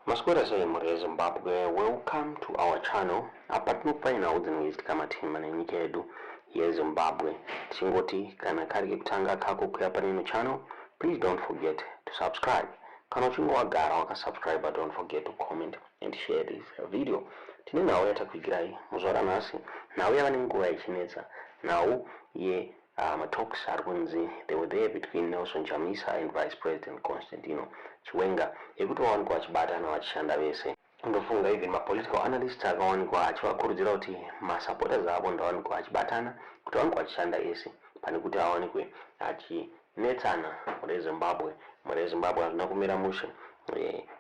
Maswera muri Zimbabwe, welcome to our channel. Apa tinokupaina udzinwizika matimba nenyika yedu yeZimbabwe. Tichingoti kana kari kutanga kako kuya pane channel, please don't forget to subscribe. Kana uchinge wagara wakasubscribe, don't forget to comment and share this video. Tine nhau yatakwigirai muzora nhasi, nhau yava nenguva ichinetsa, nhau ye talks ari kunzi they were there between Chamisa and Vice President Chiwenga ekuti wawanikwa vachibatana vachishanda vese. Ndofunga even mapolitical analysts akawanikwa achivakurudzira kuti masupporters avo ndawanikwa vachibatana kuti vawanikwa vachishanda ese pane kuti awanikwe achinetsana muri Zimbabwe hazvina kumira mushe.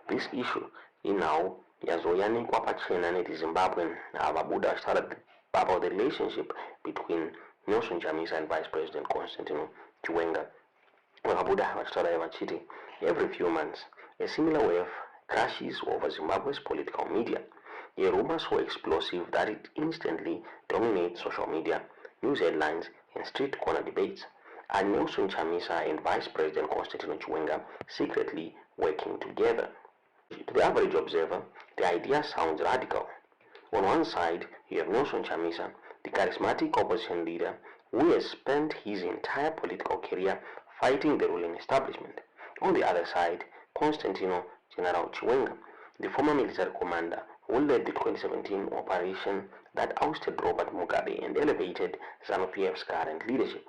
This issue inhau yazoyanikwa pachena netiZimbabwean vabuda vachitaura about the relationship between Chamisa and Vice President Chiwenga. Vakabuda vachitaura vachiti every few months a similar wave crashes over Zimbabwe's political media. A rumor so explosive that it instantly dominates social media, news headlines, and street corner debates. Are Chamisa and Vice President Chiwenga secretly working together? To the average observer, the idea sounds radical. On one side, you have Chamisa, the charismatic opposition leader who has spent his entire political career fighting the ruling establishment. On the other side, General Chiwenga, the former military commander who led the 2017 operation that ousted Robert Mugabe and elevated ZANU-PF's current leadership.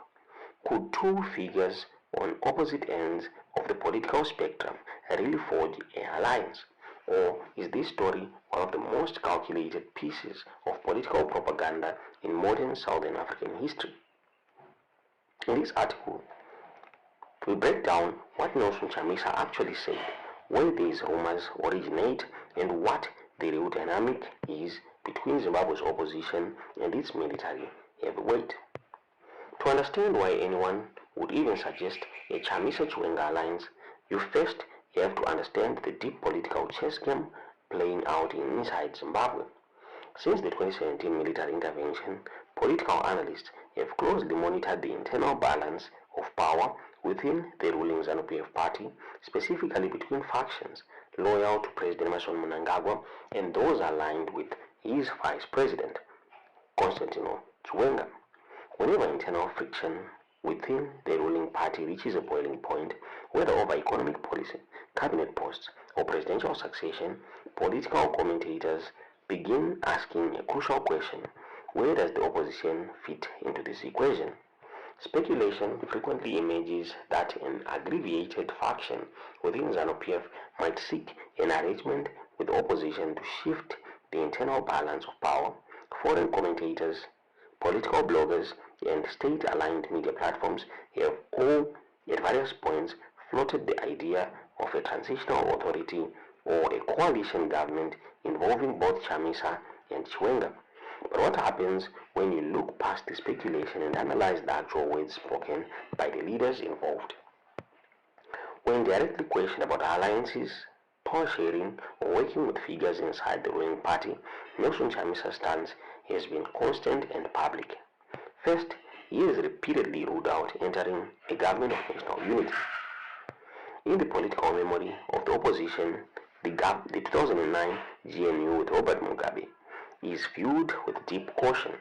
Could two figures on opposite ends of the political spectrum really forge an alliance? Or is this story one of the most calculated pieces of political propaganda in modern Southern African history? In this article, we break down what Chamisa actually said, where these rumors originate, and what the real dynamic is between Zimbabwe's opposition and its military heavyweight. To understand why anyone would even suggest a Chamisa-Chiwenga alliance, you first have to understand the deep political chess game playing out inside Zimbabwe. Since the 2017 military intervention, political analysts have closely monitored the internal balance of power within the ruling ZANU-PF party, specifically between factions loyal to President Mnangagwa and those aligned with his vice president, Chiwenga. Whenever internal friction within the ruling party reaches a boiling point, whether over economic policy, cabinet posts, or presidential succession, political commentators begin asking a crucial question: where does the opposition fit into this equation? Speculation frequently emerges that an aggregated faction within ZANU-PF might seek an arrangement with opposition to shift the internal balance of power. Foreign commentators, political bloggers, and state-aligned media platforms have all, at various points, floated the idea of a transitional authority or a coalition government involving both Chamisa and Chiwenga. But what happens when you look past the speculation and analyze the actual words spoken by the leaders involved? When directly questioned about alliances, power sharing, or working with figures inside the ruling party, Chamisa's stance has been constant and public. First, he has repeatedly ruled out entering a government of national unity. In the political memory of the opposition, the 2009 GNU with Robert Mugabe is viewed with deep caution.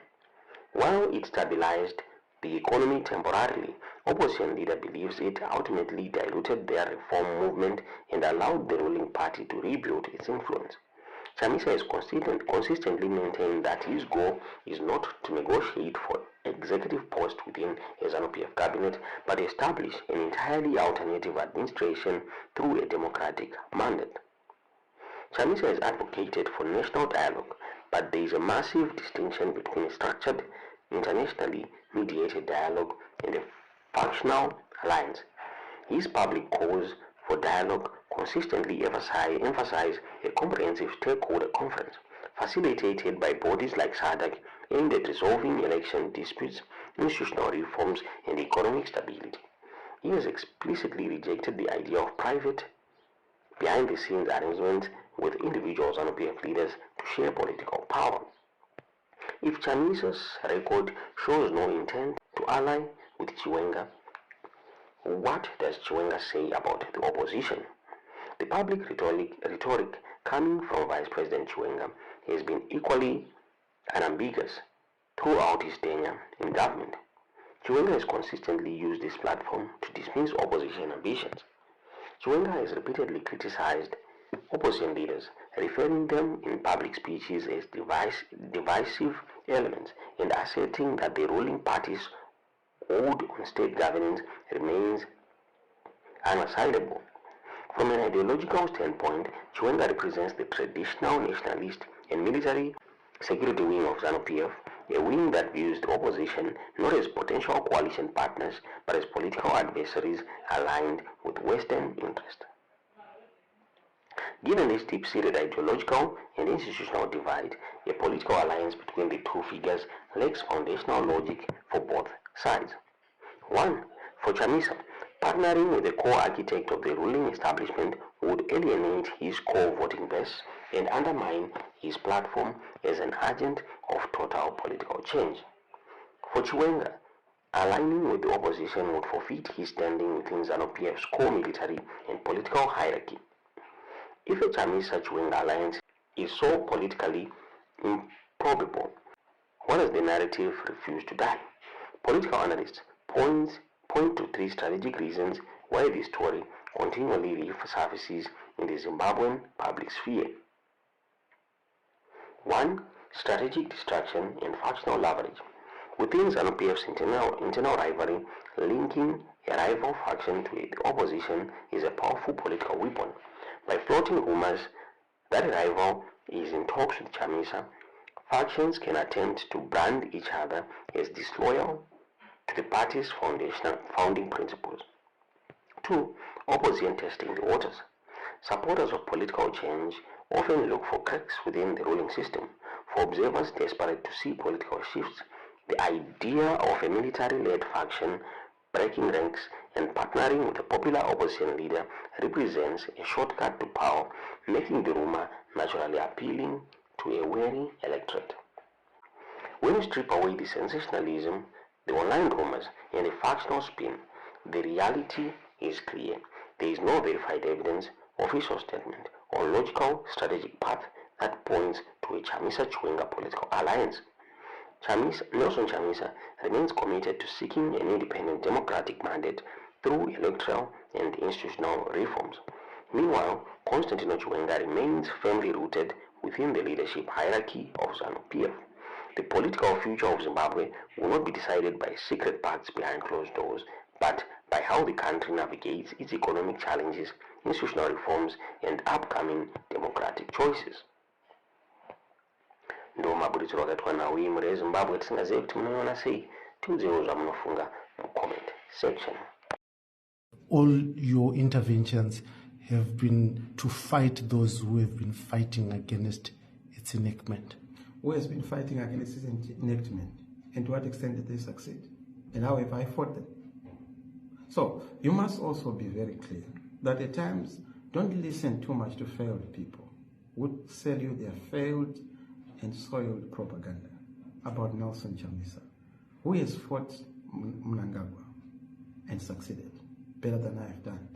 While it stabilized the economy temporarily, opposition leader believes it ultimately diluted their reform movement and allowed the ruling party to rebuild its influence. Chamisa has consistently maintained that his goal is not to negotiate for executive post within a ZANU-PF cabinet, but establish an entirely alternative administration through a democratic mandate. Chamisa has advocated for national dialogue, but there is a massive distinction between a structured, internationally mediated dialogue and a functional alliance. His public calls for dialogue consistently emphasize a comprehensive stakeholder conference, facilitated by bodies like SADC, aimed at resolving election disputes, institutional reforms, and economic stability. He has explicitly rejected the idea of private, behind-the-scenes arrangements with individuals and PF leaders to share political power. If Chamisa's record shows no intent to ally with Chiwenga, what does Chiwenga say about the opposition? The public rhetoric coming from Vice President Chiwenga has been equally unambiguous throughout his tenure in government. Chiwenga has consistently used this platform to dismiss opposition ambitions. Chiwenga has repeatedly criticized opposition leaders, referring them in public speeches as divisive elements and asserting that the ruling party's hold on state governance remains unassailable. From an ideological standpoint, Chiwenga represents the traditional nationalist and military security wing of ZANU-PF, a wing that views the opposition not as potential coalition partners but as political adversaries aligned with Western interests. Given this deep-seated ideological and institutional divide, a political alliance between the two figures lacks foundational logic for both sides. 1. For Chamisa, partnering with the core architect of the ruling establishment would alienate his core voting base and undermine his platform as an agent of total political change. For Chiwenga, aligning with the opposition would forfeit his standing within ZANU-PF's core military and political hierarchy. If a Chamisa-Chiwenga alliance is so politically improbable, why does the narrative refuse to die? Political analysts point to three strategic reasons why this story continually resurfaces in the Zimbabwean public sphere. 1. Strategic distraction and factional leverage. Within ZANU-PF's internal rivalry, linking a rival faction to the opposition is a powerful political weapon. By floating rumors that a rival is in talks with Chamisa, factions can attempt to brand each other as disloyal to the party's founding principles. 2. Opposition testing the waters. Supporters of political change often look for cracks within the ruling system. For observers desperate to see political shifts, the idea of a military-led faction breaking ranks and partnering with a popular opposition leader represents a shortcut to power, making the rumor naturally appealing to a wary electorate. When you strip away the sensationalism, the online rumors, and the factional spin, the reality is clear. There is no verified evidence, official statement, or logical strategic path that points to a Chamisa-Chiwenga political alliance. Nelson Chamisa remains committed to seeking an independent democratic mandate through electoral and institutional reforms. Meanwhile, Constantino Chiwenga remains firmly rooted within the leadership hierarchy of ZANU-PF. The political future of Zimbabwe will not be decided by secret pacts behind closed doors, but by how the country navigates its economic challenges, institutional reforms, and upcoming democratic choices. Ndo mabuditso akatwa nawo imwe ya Zimbabwe tisingazive kuti munoiona sei tiudzirewo zvamunofunga mu comment section. All your interventions have been to fight those who have been fighting against its enactment. Who has been fighting against its enactment, and to what extent did they succeed? And how have I fought them? So you must also be very clear that at times don't listen too much to failed people who sell you their failed and soiled propaganda about Nelson Chamisa, who has fought Mnangagwa and succeeded better than I have done.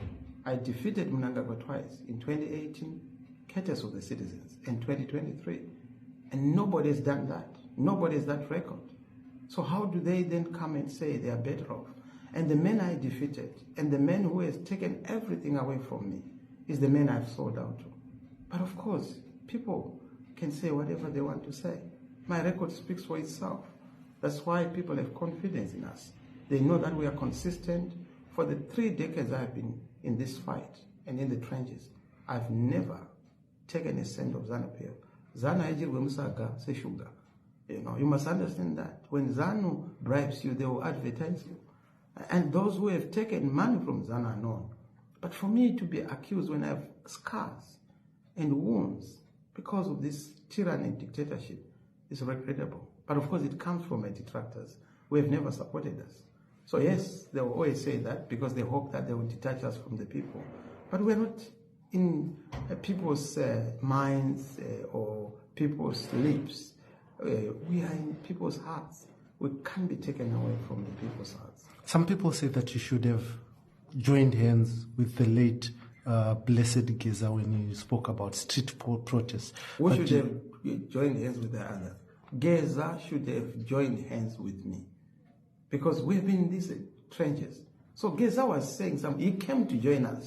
I defeated Mnangagwa twice, in 2018, courtesy of the citizens, and 2023. And nobody has done that. Nobody has that record. So how do they then come and say they are better off? And the man I defeated, and the man who has taken everything away from me, is the man I've sold out to. But of course, people can say whatever they want to say. My record speaks for itself. That's why people have confidence in us. They know that we are consistent. For the 3 decades I've been in this fight and in the trenches, I've never taken a cent of ZANU-PF. ZANU say sugar. You must understand that. When ZANU bribes you, they will advertise you. And those who have taken money from ZANU are known. But for me to be accused when I have scars and wounds because of this tyranny and dictatorship is regrettable. But of course it comes from my detractors who have never supported us. So yes, they will always say that because they hope that they will detach us from the people. But we're not in people's minds or people's lips. We are in people's hearts. We can't be taken away from the people's hearts. Some people say that you should have joined hands with the late Blessed Geza when he spoke about street protests. Who should have joined hands with the others? Geza should have joined hands with me, because we've been in these trenches. So Geza was saying something. He came to join us.